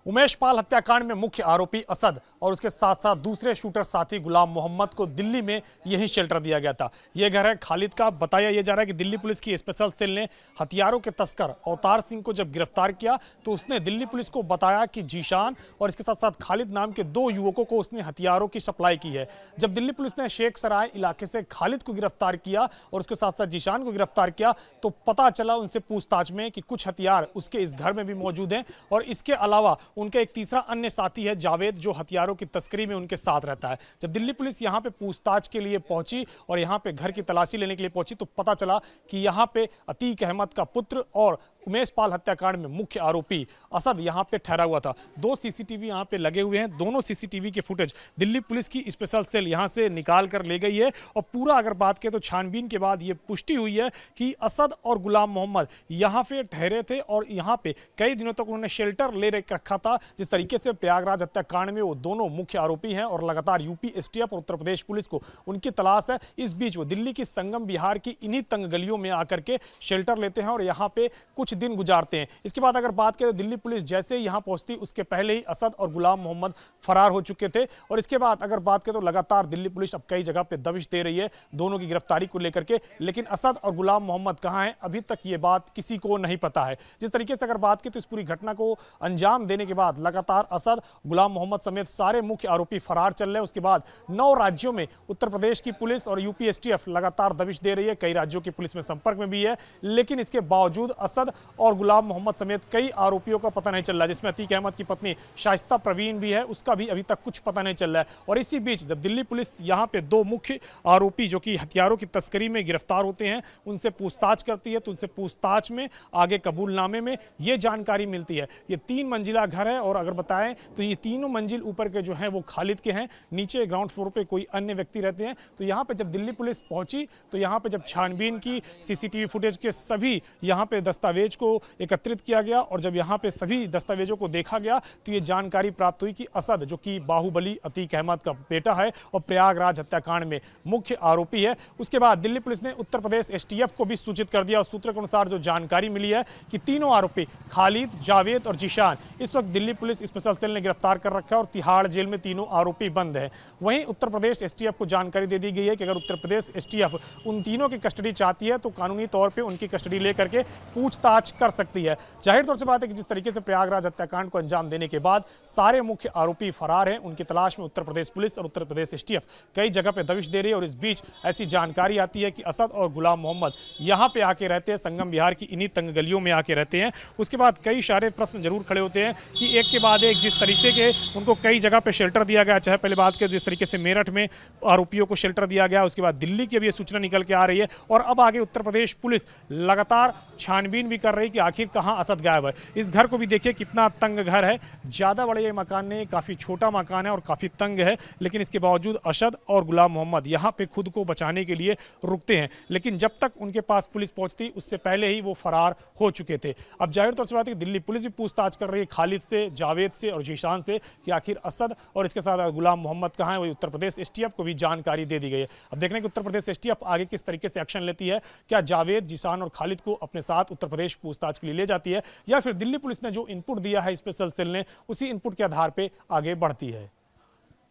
उमेश पाल हत्याकांड में मुख्य आरोपी असद और उसके साथ साथ दूसरे शूटर साथी गुलाम मोहम्मद को दिल्ली में यही शेल्टर दिया गया था। यह घर है खालिद का। बताया यह जा रहा है कि दिल्ली पुलिस की स्पेशल सेल ने हथियारों के तस्कर अवतार सिंह को जब गिरफ्तार किया तो उसने दिल्ली पुलिस को बताया कि जीशान और इसके साथ साथ खालिद नाम के दो युवकों को उसने हथियारों की सप्लाई की है। जब दिल्ली पुलिस ने शेख सराय इलाके से खालिद को गिरफ्तार किया और उसके साथ साथ जीशान को गिरफ्तार किया तो पता चला उनसे पूछताछ में कि कुछ हथियार उसके इस घर में भी मौजूद हैं और इसके अलावा उनका एक तीसरा अन्य साथी है जावेद, जो हथियारों की तस्करी में उनके साथ रहता है। जब दिल्ली पुलिस यहां पे पूछताछ के लिए पहुंची और यहां पे घर की तलाशी लेने के लिए पहुंची तो पता चला कि यहां पे अतीक अहमद का पुत्र और उमेश पाल हत्याकांड में मुख्य आरोपी असद यहां पे ठहरा हुआ था। दो सीसीटीवी यहां पे लगे हुए हैं। दोनों सीसीटीवी के फुटेज दिल्ली पुलिस की स्पेशल सेल यहां से निकाल कर ले गई है और पूरा अगर बात करें तो छानबीन के बाद ये पुष्टि हुई है कि असद और गुलाम मोहम्मद यहां पे ठहरे थे और यहां पे कई दिनों तक उन्होंने शेल्टर ले रखा था। जिस तरीके से प्रयागराज हत्याकांड में वो दोनों मुख्य आरोपी हैं और लगातार यूपी एसटीएफ और उत्तर प्रदेश पुलिस को उनकी तलाश है। इस बीच वो दिल्ली की संगम बिहार की इन्हीं तंग गलियों में आकर के शेल्टर लेते हैं और यहाँ पे कुछ दिन गुजारते हैं। इसके बाद अगर बात करें तो दिल्ली पुलिस जैसे ही यहां पहुंचती उसके पहले ही असद और गुलाम मोहम्मद फरार हो चुके थे और इसके बाद अगर बात करें तो लगातार दिल्ली पुलिस अब कई जगह पे दबिश दे रही है दोनों की गिरफ्तारी को लेकर के, लेकिन असद और गुलाम मोहम्मद कहां हैं अभी तक ये बात किसी को नहीं पता है। जिस तरीके से अगर बात करें तो इस पूरी घटना को अंजाम देने के बाद लगातार असद, गुलाम मोहम्मद समेत सारे मुख्य आरोपी फरार चल रहे हैं। उसके बाद 9 राज्यों में उत्तर प्रदेश की पुलिस और यूपी एसटीएफ लगातार दबिश दे रही है। कई राज्यों की पुलिस में संपर्क में भी है, लेकिन इसके बावजूद असद और गुलाम मोहम्मद समेत कई आरोपियों का पता नहीं चल रहा है, जिसमें अतीक अहमद की पत्नी शाइस्ता प्रवीण भी है, उसका भी अभी तक कुछ पता नहीं चल रहा है। और इसी बीच जब दिल्ली पुलिस यहां पे दो मुख्य आरोपी जो कि हथियारों की तस्करी में गिरफ्तार होते हैं उनसे पूछताछ करती है तो उनसे पूछताछ में आगे कबूलनामे में यह जानकारी मिलती है। ये 3 मंजिला घर है और अगर बताएं तो ये तीनों मंजिल ऊपर के जो हैं वो खालिद के हैं, नीचे ग्राउंड फ्लोर पे कोई अन्य व्यक्ति रहते हैं। तो यहाँ पे जब दिल्ली पुलिस पहुंची तो यहाँ पे जब छानबीन की सीसीटीवी फुटेज के सभी यहाँ पे दस्तावेज को एकत्रित किया गया और जब यहाँ पे सभी दस्तावेजों को देखा गया तो ये जानकारी प्राप्त हुई कि असद जो कि बाहुबली अतीक अहमद का बेटा है और प्रयागराज हत्याकांड में मुख्य आरोपी है। उसके बाद दिल्ली पुलिस ने उत्तर प्रदेश एसटीएफ को भी सूचित कर दिया और सूत्रों के अनुसार जो जानकारी मिली है कि तीनों आरोपी खालिद, जावेद और जीशान इस वक्त दिल्ली पुलिस स्पेशल सेल ने गिरफ्तार कर रखा है और तिहाड़ जेल में तीनों आरोपी बंद है। वहीं उत्तर प्रदेश एसटीएफ को जानकारी दे दी गई है कि अगर उत्तर प्रदेश एसटीएफ उन तीनों की कस्टडी चाहती है तो कानूनी तौर पर उनकी कस्टडी लेकर के पूछताछ कर सकती है। जाहिर तौर से बात है कि जिस तरीके से प्रयागराज हत्याकांड को अंजाम देने के बाद सारे मुख्य आरोपी फरार हैं, उनकी तलाश में उत्तर प्रदेश पुलिस और उत्तर प्रदेश एसटीएफ कई जगह पे दबिश दे रही है और इस बीच ऐसी जानकारी आती है कि असद और गुलाम मोहम्मद यहां पे आके रहते हैं, संगम बिहार की इन्हीं तंग गलियों में आके रहते हैं। उसके बाद कई सारे प्रश्न जरूर खड़े होते हैं कि एक के बाद एक जिस तरीके के उनको कई जगह पे शेल्टर दिया गया, चाहे पहले बात करें जिस तरीके से मेरठ में आरोपियों को शेल्टर दिया गया, उसके बाद दिल्ली की अब ये सूचना निकल के आ रही है और अब आगे उत्तर प्रदेश पुलिस लगातार छानबीन भी कर रही है कि आखिर कहां असद गायब है। इस घर को भी देखिए कितना तंग घर है, ज्यादा बड़ा ये मकान नहीं, काफी छोटा मकान है और काफी तंग है, लेकिन इसके बावजूद असद और गुलाम मोहम्मद यहां पे खुद को बचाने के लिए रुकते हैं। लेकिन जब तक उनके पास पुलिस पहुंचती उससे पहले ही वो फरार हो चुके थे। अब जाहिर तौर से बात है कि दिल्ली पुलिस भी पूछताछ कर रही है खालिद से, जावेद से और जीशान से कि आखिर असद और इसके साथ गुलाम मोहम्मद कहां है। वही उत्तर प्रदेश एसटीएफ को भी जानकारी दे दी गई है। अब देखने की उत्तर प्रदेश एसटीएफ आगे किस तरीके से एक्शन लेती है, क्या जावेद, जीशान और खालिद को अपने साथ उत्तर प्रदेश पूछताछ के लिए ले जाती है या फिर दिल्ली पुलिस ने जो इनपुट दिया है स्पेशल सेल ने उसी इनपुट के आधार पे आगे बढ़ती है।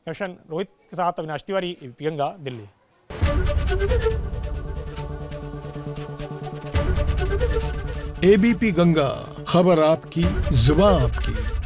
कैप्शन रोहित के साथ अविनाश तिवारी, एबीपी गंगा, दिल्ली। एबीपी गंगा, खबर आपकी, जुबान आपकी।